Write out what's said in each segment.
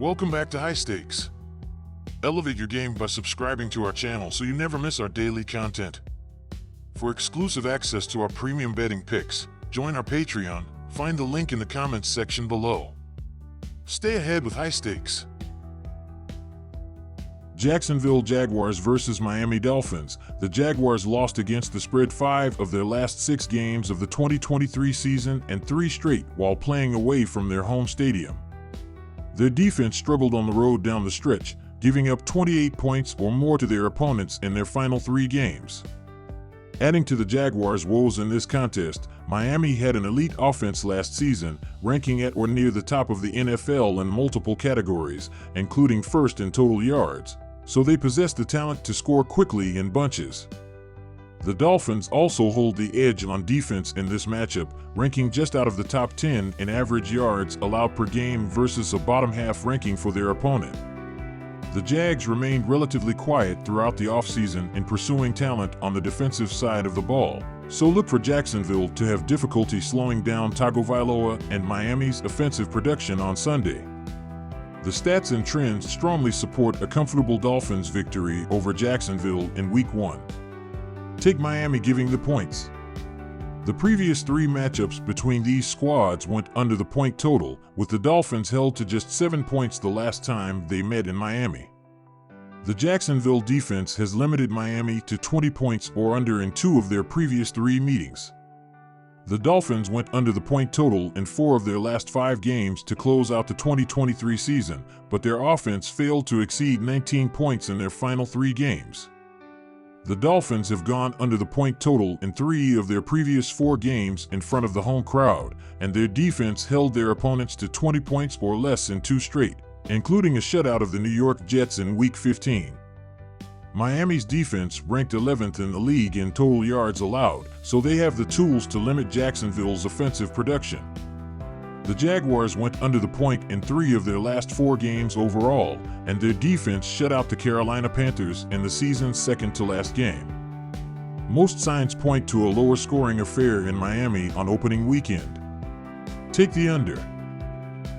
Welcome back to High Stakes. Elevate your game by subscribing to our channel so you never miss our daily content. For exclusive access to our premium betting picks, join our Patreon. Find the link in the comments section below. Stay ahead with High Stakes. Jacksonville Jaguars versus Miami Dolphins. The Jaguars lost against the spread 5 of their last 6 games of the 2023 season and 3 straight while playing away from their home stadium. Their defense struggled on the road down the stretch, giving up 28 points or more to their opponents in their final 3 games. Adding to the Jaguars' woes in this contest, Miami had an elite offense last season, ranking at or near the top of the NFL in multiple categories, including first in total yards, so they possess the talent to score quickly in bunches. The Dolphins also hold the edge on defense in this matchup, ranking just out of the top 10 in average yards allowed per game versus a bottom-half ranking for their opponent. The Jags remained relatively quiet throughout the offseason in pursuing talent on the defensive side of the ball, so look for Jacksonville to have difficulty slowing down Tagovailoa and Miami's offensive production on Sunday. The stats and trends strongly support a comfortable Dolphins victory over Jacksonville in Week 1. Take Miami giving the points. The previous 3 matchups between these squads went under the point total, with the Dolphins held to just 7 points the last time they met in Miami. The Jacksonville defense has limited Miami to 20 points or under in 2 of their previous 3 meetings. The Dolphins went under the point total in 4 of their last 5 games to close out the 2023 season, but their offense failed to exceed 19 points in their final 3 games. The Dolphins have gone under the point total in 3 of their previous 4 games in front of the home crowd, and their defense held their opponents to 20 points or less in 2 straight, including a shutout of the New York Jets in Week 15. Miami's defense ranked 11th in the league in total yards allowed, so they have the tools to limit Jacksonville's offensive production. The Jaguars went under the point in 3 of their last 4 games overall, and their defense shut out the Carolina Panthers in the season's second-to-last game. Most signs point to a lower-scoring affair in Miami on opening weekend. Take the under.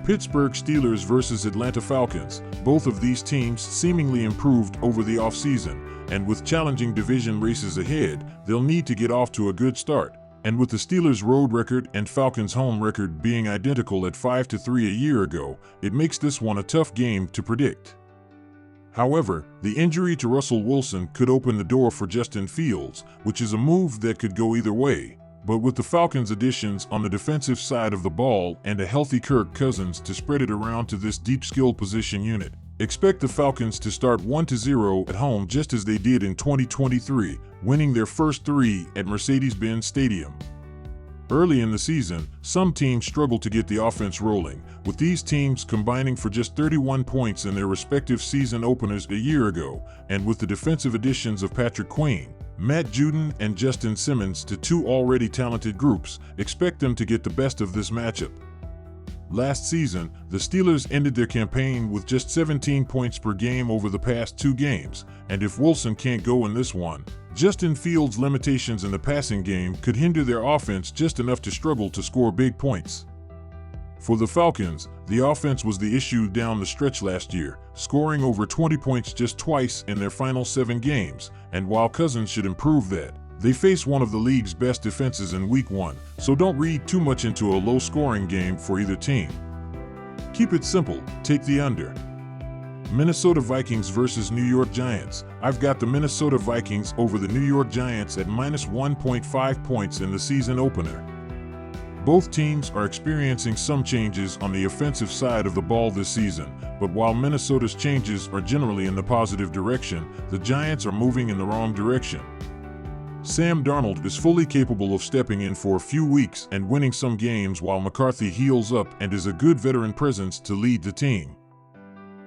Pittsburgh Steelers versus Atlanta Falcons. Both of these teams seemingly improved over the offseason, and with challenging division races ahead, they'll need to get off to a good start. And with the Steelers' road record and Falcons' home record being identical at 5-3 a year ago, it makes this one a tough game to predict. However, the injury to Russell Wilson could open the door for Justin Fields, which is a move that could go either way. But with the Falcons' additions on the defensive side of the ball and a healthy Kirk Cousins to spread it around to this deep skill position unit, expect the Falcons to start 1-0 at home just as they did in 2023, winning their first 3 at Mercedes-Benz Stadium. Early in the season, some teams struggled to get the offense rolling, with these teams combining for just 31 points in their respective season openers a year ago, and with the defensive additions of Patrick Queen, Matt Judon, and Justin Simmons to 2 already talented groups, expect them to get the best of this matchup. Last season, the Steelers ended their campaign with just 17 points per game over the past 2 games, and if Wilson can't go in this one, Justin Fields' limitations in the passing game could hinder their offense just enough to struggle to score big points. For the Falcons, the offense was the issue down the stretch last year, scoring over 20 points just twice in their final 7 games, and while Cousins should improve that, they face one of the league's best defenses in Week 1, so don't read too much into a low-scoring game for either team. Keep it simple, take the under. Minnesota Vikings versus New York Giants. I've got the Minnesota Vikings over the New York Giants at -1.5 points in the season opener. Both teams are experiencing some changes on the offensive side of the ball this season, but while Minnesota's changes are generally in the positive direction, the Giants are moving in the wrong direction. Sam Darnold is fully capable of stepping in for a few weeks and winning some games while McCarthy heals up and is a good veteran presence to lead the team.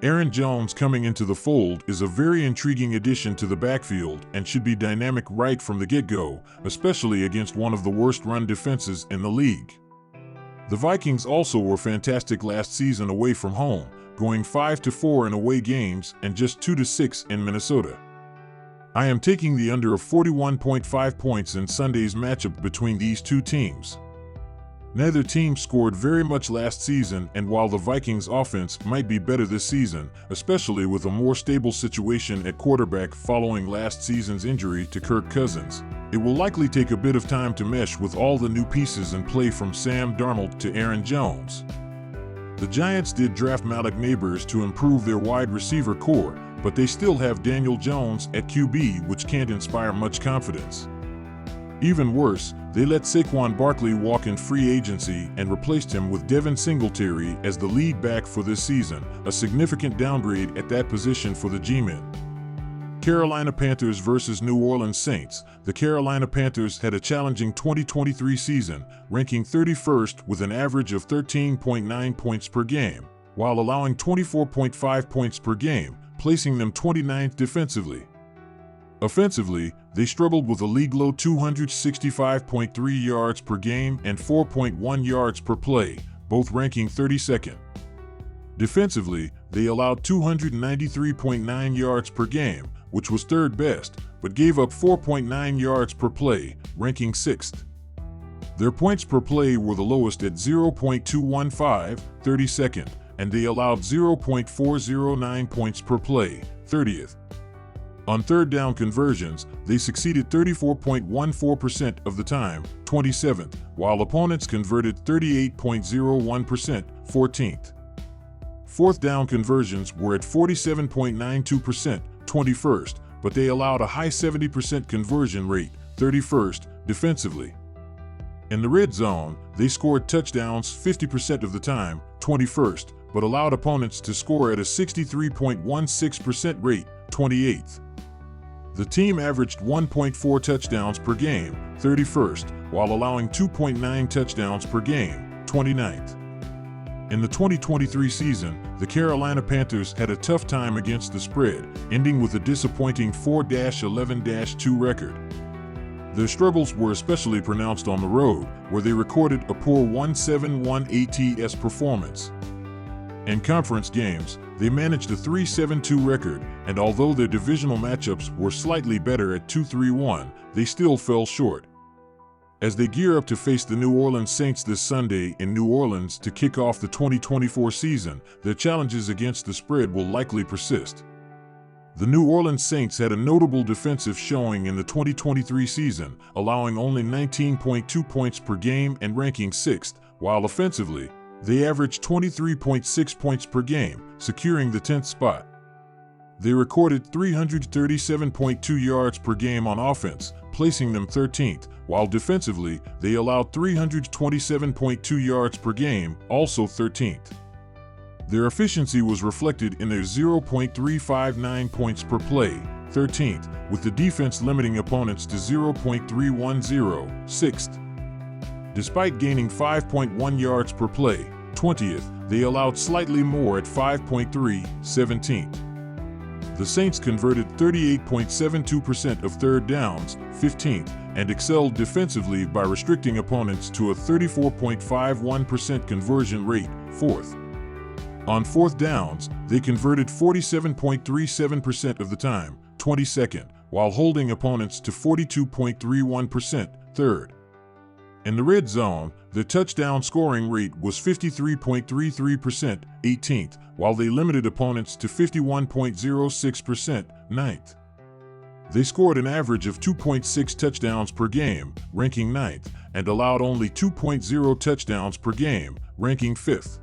Aaron Jones coming into the fold is a very intriguing addition to the backfield and should be dynamic right from the get-go, especially against one of the worst run defenses in the league. The Vikings also were fantastic last season away from home, going 5-4 in away games and just 2-6 in Minnesota. I am taking the under of 41.5 points in Sunday's matchup between these 2 teams. Neither team scored very much last season, and while the Vikings' offense might be better this season, especially with a more stable situation at quarterback following last season's injury to Kirk Cousins, it will likely take a bit of time to mesh with all the new pieces in play from Sam Darnold to Aaron Jones. The Giants did draft Malik Nabers to improve their wide receiver core, but they still have Daniel Jones at QB, which can't inspire much confidence. Even worse, they let Saquon Barkley walk in free agency and replaced him with Devin Singletary as the lead back for this season, a significant downgrade at that position for the G-men. Carolina Panthers versus New Orleans Saints. The Carolina Panthers had a challenging 2023 season, ranking 31st with an average of 13.9 points per game, while allowing 24.5 points per game, placing them 29th defensively. Offensively, they struggled with a league-low 265.3 yards per game and 4.1 yards per play, both ranking 32nd. Defensively, they allowed 293.9 yards per game, which was third best, but gave up 4.9 yards per play, ranking 6th. Their points per play were the lowest at 0.215, 32nd, and they allowed 0.409 points per play, 30th. On third down conversions, they succeeded 34.14% of the time, 27th, while opponents converted 38.01%, 14th. Fourth down conversions were at 47.92%, 21st, but they allowed a high 70% conversion rate, 31st, defensively. In the red zone, they scored touchdowns 50% of the time, 21st, but allowed opponents to score at a 63.16% rate, 28th. The team averaged 1.4 touchdowns per game, 31st, while allowing 2.9 touchdowns per game, 29th. In the 2023 season, the Carolina Panthers had a tough time against the spread, ending with a disappointing 4-11-2 record. Their struggles were especially pronounced on the road, where they recorded a poor 1-7-1 ATS performance. In conference games, they managed a 3-7-2 record, and although their divisional matchups were slightly better at 2-3-1, they still fell short. As they gear up to face the New Orleans Saints this Sunday in New Orleans to kick off the 2024 season, their challenges against the spread will likely persist. The New Orleans Saints had a notable defensive showing in the 2023 season, allowing only 19.2 points per game and ranking 6th, while offensively, they averaged 23.6 points per game, securing the 10th spot. They recorded 337.2 yards per game on offense, placing them 13th, while defensively, they allowed 327.2 yards per game, also 13th. Their efficiency was reflected in their 0.359 points per play, 13th, with the defense limiting opponents to 0.310, 6th. Despite gaining 5.1 yards per play, 20th, they allowed slightly more at 5.3, 17th. The Saints converted 38.72% of third downs, 15th, and excelled defensively by restricting opponents to a 34.51% conversion rate, 4th. On fourth downs, they converted 47.37% of the time, 22nd, while holding opponents to 42.31%, 3rd. In the red zone, their touchdown scoring rate was 53.33%, 18th, while they limited opponents to 51.06%, 9th. They scored an average of 2.6 touchdowns per game, ranking 9th, and allowed only 2.0 touchdowns per game, ranking 5th.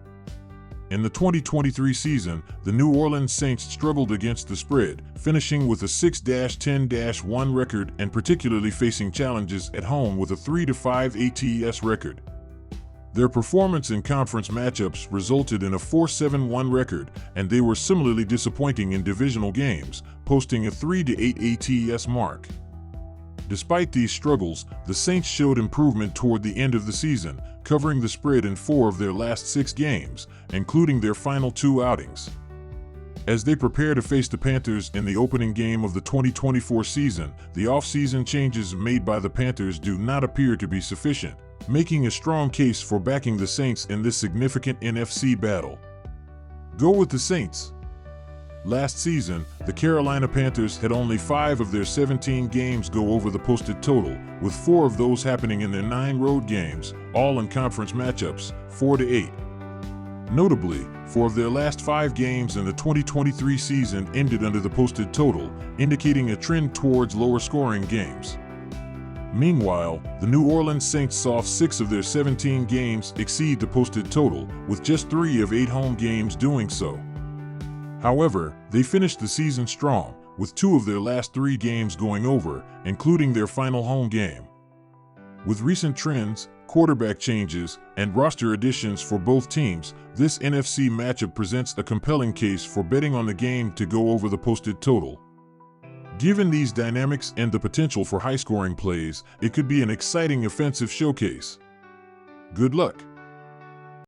In the 2023 season, the New Orleans Saints struggled against the spread, finishing with a 6-10-1 record and particularly facing challenges at home with a 3-5 ATS record. Their performance in conference matchups resulted in a 4-7-1 record, and they were similarly disappointing in divisional games, posting a 3-8 ATS mark. Despite these struggles, the Saints showed improvement toward the end of the season, covering the spread in 4 of their last 6 games, including their final 2 outings. As they prepare to face the Panthers in the opening game of the 2024 season, the off-season changes made by the Panthers do not appear to be sufficient, making a strong case for backing the Saints in this significant NFC battle. Go with the Saints. Last season, the Carolina Panthers had only 5 of their 17 games go over the posted total, with 4 of those happening in their 9 road games, all in conference matchups, 4-8. Notably, 4 of their last 5 games in the 2023 season ended under the posted total, indicating a trend towards lower-scoring games. Meanwhile, the New Orleans Saints saw 6 of their 17 games exceed the posted total, with just 3 of 8 home games doing so. However, they finished the season strong, with 2 of their last 3 games going over, including their final home game. With recent trends, quarterback changes, and roster additions for both teams, this NFC matchup presents a compelling case for betting on the game to go over the posted total. Given these dynamics and the potential for high-scoring plays, it could be an exciting offensive showcase. Good luck!